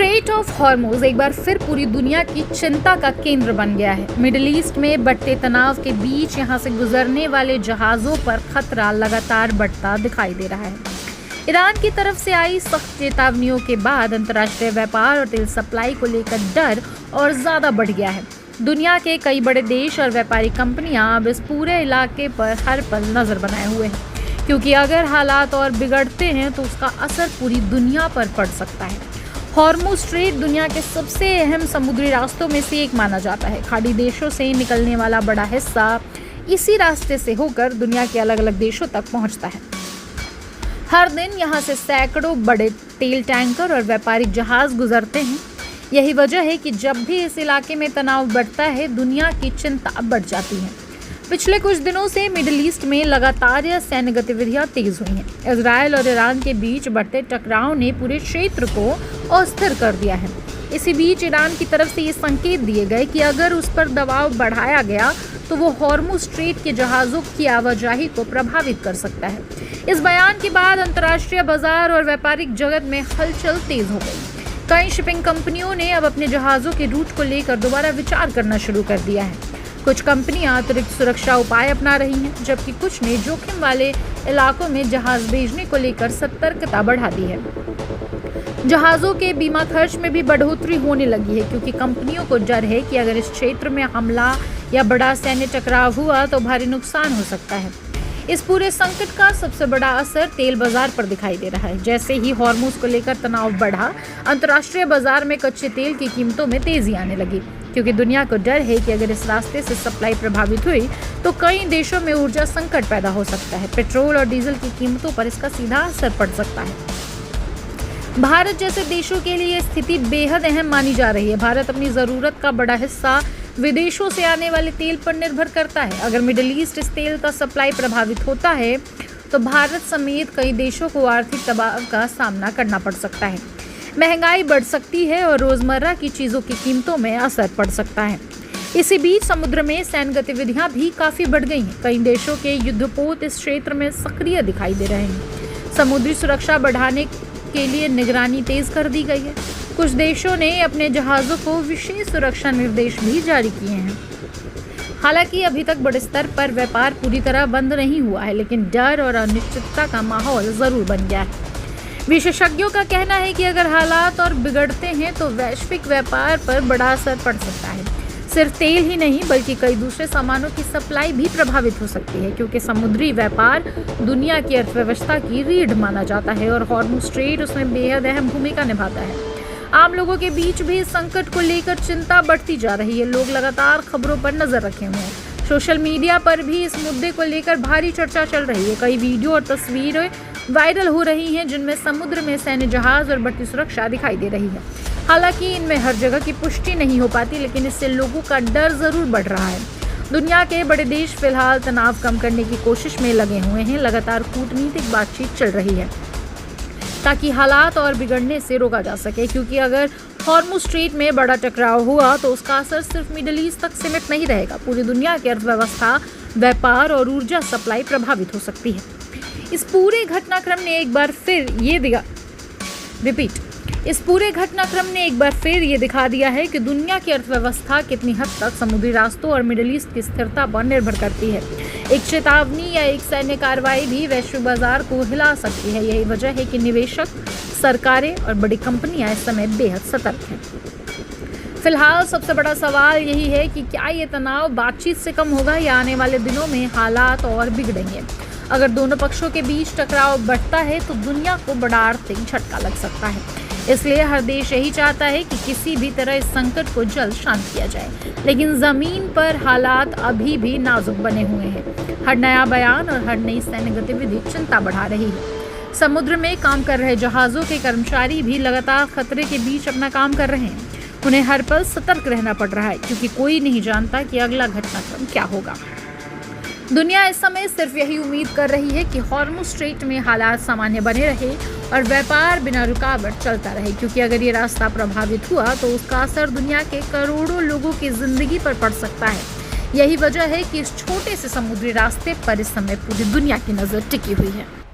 Straight of Hormuz एक बार फिर पूरी दुनिया की चिंता का केंद्र बन गया है। मिडिल ईस्ट में बढ़ते तनाव के बीच यहां से गुजरने वाले जहाज़ों पर खतरा लगातार बढ़ता दिखाई दे रहा है। ईरान की तरफ से आई सख्त चेतावनियों के बाद अंतर्राष्ट्रीय व्यापार और तेल सप्लाई को लेकर डर और ज़्यादा बढ़ गया है। दुनिया के कई बड़े देश और व्यापारी कंपनियां अब इस पूरे इलाके पर हर पल नज़र बनाए हुए हैं, क्योंकि अगर हालात और बिगड़ते हैं तो उसका असर पूरी दुनिया पर पड़ सकता है। हॉर्मुज़ स्ट्रेट दुनिया के सबसे अहम समुद्री रास्तों में से एक माना जाता है। खाड़ी देशों से निकलने वाला बड़ा हिस्सा इसी रास्ते से होकर दुनिया के अलग अलग देशों तक पहुंचता है। हर दिन यहां से सैकड़ों बड़े तेल टैंकर और व्यापारिक जहाज गुजरते हैं। यही वजह है कि जब भी इस इलाके में तनाव बढ़ता है, दुनिया की चिंता बढ़ जाती है। पिछले कुछ दिनों से मिडिल ईस्ट में लगातार सैन्य गतिविधियां तेज हुई हैं। इजराइल और ईरान के बीच बढ़ते टकराव ने पूरे क्षेत्र को अस्थिर कर दिया है। इसी बीच ईरान की तरफ से ये संकेत दिए गए कि अगर उस पर दबाव बढ़ाया गया तो वो हॉर्मुज़ स्ट्रेट के जहाज़ों की आवाजाही को प्रभावित कर सकता है। इस बयान के बाद अंतर्राष्ट्रीय बाजार और व्यापारिक जगत में हलचल तेज हो गई। कई शिपिंग कंपनियों ने अब अपने जहाज़ों के रूट को लेकर दोबारा विचार करना शुरू कर दिया है। कुछ कंपनियां अतिरिक्त सुरक्षा उपाय अपना रही हैं, जबकि कुछ ने जोखिम वाले इलाकों में जहाज भेजने को लेकर सतर्कता बढ़ा दी है। जहाज़ों के बीमा खर्च में भी बढ़ोतरी होने लगी है, क्योंकि कंपनियों को डर है कि अगर इस क्षेत्र में हमला या बड़ा सैन्य टकराव हुआ तो भारी नुकसान हो सकता है। इस पूरे संकट का सबसे बड़ा असर तेल बाजार पर दिखाई दे रहा है। जैसे ही हॉर्मुज़ को लेकर तनाव बढ़ा, अंतर्राष्ट्रीय बाजार में कच्चे तेल की कीमतों में तेजी आने लगी, क्योंकि दुनिया को डर है कि अगर इस रास्ते से सप्लाई प्रभावित हुई तो कई देशों में ऊर्जा संकट पैदा हो सकता है। पेट्रोल और डीजल की कीमतों पर इसका सीधा असर पड़ सकता है। भारत जैसे देशों के लिए स्थिति बेहद अहम मानी जा रही है। भारत अपनी ज़रूरत का बड़ा हिस्सा विदेशों से आने वाले तेल पर निर्भर करता है। अगर मिडिल ईस्ट इस तेल का सप्लाई प्रभावित होता है तो भारत समेत कई देशों को आर्थिक दबाव का सामना करना पड़ सकता है। महंगाई बढ़ सकती है और रोज़मर्रा की चीज़ों की कीमतों में असर पड़ सकता है। इसी बीच समुद्र में सैन्य गतिविधियां भी काफ़ी बढ़ गई हैं। कई देशों के युद्धपोत इस क्षेत्र में सक्रिय दिखाई दे रहे हैं। समुद्री सुरक्षा बढ़ाने के लिए निगरानी तेज कर दी गई है। कुछ देशों ने अपने जहाज़ों को विशेष सुरक्षा निर्देश भी जारी किए हैं। हालांकि अभी तक बड़े स्तर पर व्यापार पूरी तरह बंद नहीं हुआ है, लेकिन डर और अनिश्चितता का माहौल ज़रूर बन गया है। विशेषज्ञों का कहना है कि अगर हालात और बिगड़ते हैं तो वैश्विक व्यापार पर बड़ा असर पड़ सकता है। सिर्फ तेल ही नहीं बल्कि कई दूसरे सामानों की सप्लाई भी प्रभावित हो सकती है, क्योंकि समुद्री व्यापार दुनिया की अर्थव्यवस्था की रीढ़ माना जाता है और हॉर्मुज़ स्ट्रेट उसमें बेहद अहम भूमिका निभाता है। आम लोगों के बीच भी इस संकट को लेकर चिंता बढ़ती जा रही है। लोग लगातार खबरों पर नजर रखे हुए हैं। सोशल मीडिया पर भी इस मुद्दे को लेकर भारी चर्चा चल रही है। कई वीडियो और तस्वीरें वायरल हो रही हैं जिनमें समुद्र में सैन्य जहाज और बढ़ती सुरक्षा दिखाई दे रही है। हालांकि इनमें हर जगह की पुष्टि नहीं हो पाती, लेकिन इससे लोगों का डर जरूर बढ़ रहा है। दुनिया के बड़े देश फिलहाल तनाव कम करने की कोशिश में लगे हुए हैं। लगातार कूटनीतिक बातचीत चल रही है ताकि हालात और बिगड़ने से रोका जा सके, क्योंकि अगर हॉर्मुज़ स्ट्रेट में बड़ा टकराव हुआ तो उसका असर सिर्फ मिडिल ईस्ट तक सीमित नहीं रहेगा। पूरी दुनिया की अर्थव्यवस्था, व्यापार और ऊर्जा सप्लाई प्रभावित हो सकती है। इस पूरे घटनाक्रम ने एक बार फिर ये दिखा दिया है कि दुनिया की अर्थव्यवस्था कितनी हद तक समुद्री रास्तों और मिडिल ईस्ट की स्थिरता पर निर्भर करती है। एक चेतावनी या एक सैन्य कार्रवाई भी वैश्विक बाजार को हिला सकती है। यही वजह है कि निवेशक, सरकारें और बड़ी कंपनियां इस समय बेहद सतर्क हैं। फिलहाल सबसे बड़ा सवाल यही है कि क्या ये तनाव बातचीत से कम होगा या आने वाले दिनों में हालात और बिगड़ेंगे। अगर दोनों पक्षों के बीच टकराव बढ़ता है तो दुनिया को बड़ा आर्थिक झटका लग सकता है। इसलिए हर देश यही चाहता है कि किसी भी तरह इस संकट को जल्द शांत किया जाए, लेकिन ज़मीन पर हालात अभी भी नाजुक बने हुए हैं। हर नया बयान और हर नई सैन्य गतिविधि चिंता बढ़ा रही है। समुद्र में काम कर रहे जहाज़ों के कर्मचारी भी लगातार खतरे के बीच अपना काम कर रहे हैं। उन्हें हर पल सतर्क रहना पड़ रहा है, क्योंकि कोई नहीं जानता कि अगला घटनाक्रम क्या होगा। दुनिया इस समय सिर्फ यही उम्मीद कर रही है कि हॉर्मुज़ स्ट्रेट में हालात सामान्य बने रहे और व्यापार बिना रुकावट चलता रहे, क्योंकि अगर ये रास्ता प्रभावित हुआ तो उसका असर दुनिया के करोड़ों लोगों की जिंदगी पर पड़ सकता है। यही वजह है कि इस छोटे से समुद्री रास्ते पर इस समय पूरी दुनिया की नज़र टिकी हुई है।